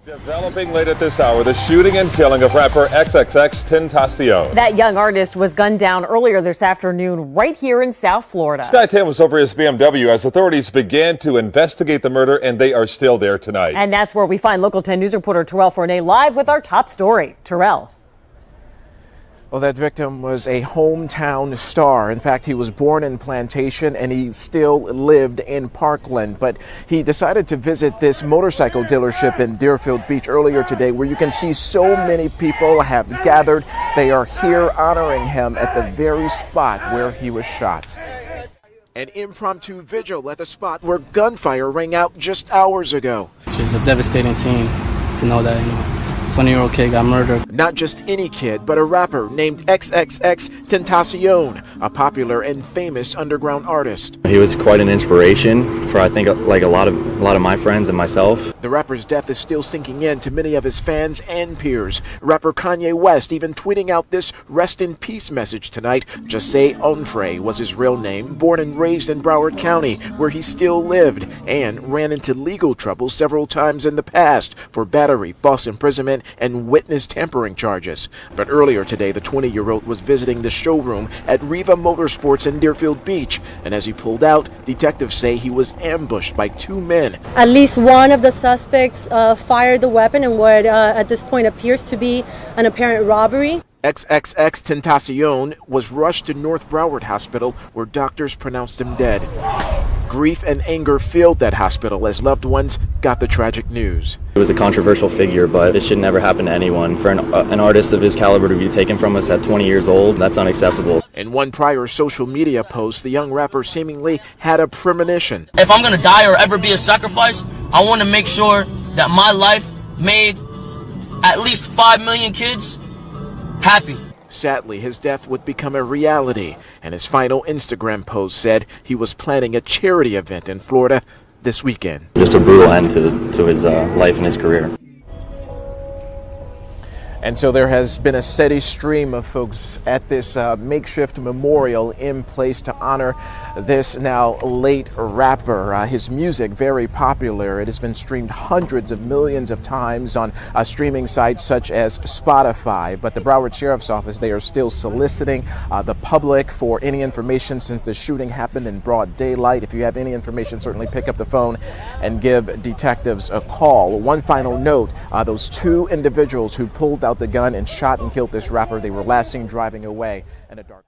Developing late at this hour, the shooting and killing of rapper XXXTENTACION. That young artist was gunned down earlier this afternoon right here in South Florida. Sky 10 was over his BMW as authorities began to investigate the murder, and they are still there tonight. And that's where we find Local 10 News reporter Terrell Fournay live with our top story. Terrell. Well, that victim was a hometown star. In fact, he was born in Plantation and he still lived in Parkland. But he decided to visit this motorcycle dealership in Deerfield Beach earlier today, where you can see so many people have gathered. They are here honoring him at the very spot where he was shot. An impromptu vigil at the spot where gunfire rang out just hours ago. It's just a devastating scene to know that, 20-year-old kid got murdered. Not just any kid, but a rapper named XXXTENTACION, a popular and famous underground artist. He was quite an inspiration for, I think, like a lot of my friends and myself. The rapper's death is still sinking in to many of his fans and peers. Rapper Kanye West even tweeting out this rest in peace message tonight. Jose Onfray was his real name, born and raised in Broward County, where he still lived, and ran into legal trouble several times in the past for battery, false imprisonment, and witness tampering charges. But earlier today, the 20-year-old was visiting the showroom at Riva Motorsports in Deerfield Beach, and as he pulled out, detectives say he was ambushed by two men. At least one of the suspects fired the weapon in what at this point appears to be an apparent robbery. XXXTENTACION was rushed to North Broward Hospital, where doctors pronounced him dead. Grief and anger filled that hospital as loved ones got the tragic news. He was a controversial figure, but it should never happen to anyone. For an artist of his caliber to be taken from us at 20 years old, that's unacceptable. In one prior social media post, the young rapper seemingly had a premonition. If I'm gonna die or ever be a sacrifice, I want to make sure that my life made at least 5 million kids happy. Sadly, his death would become a reality, and his final Instagram post said he was planning a charity event in Florida this weekend. Just a brutal end to his life and his career. And so there has been a steady stream of folks at this makeshift memorial in place to honor this now late rapper. His music, very popular. It has been streamed hundreds of millions of times on streaming sites such as Spotify. But the Broward Sheriff's Office, they are still soliciting the public for any information since the shooting happened in broad daylight. If you have any information, certainly pick up the phone and give detectives a call. One final note, those two individuals who pulled out the gun and shot and killed this rapper, they were last seen driving away in a dark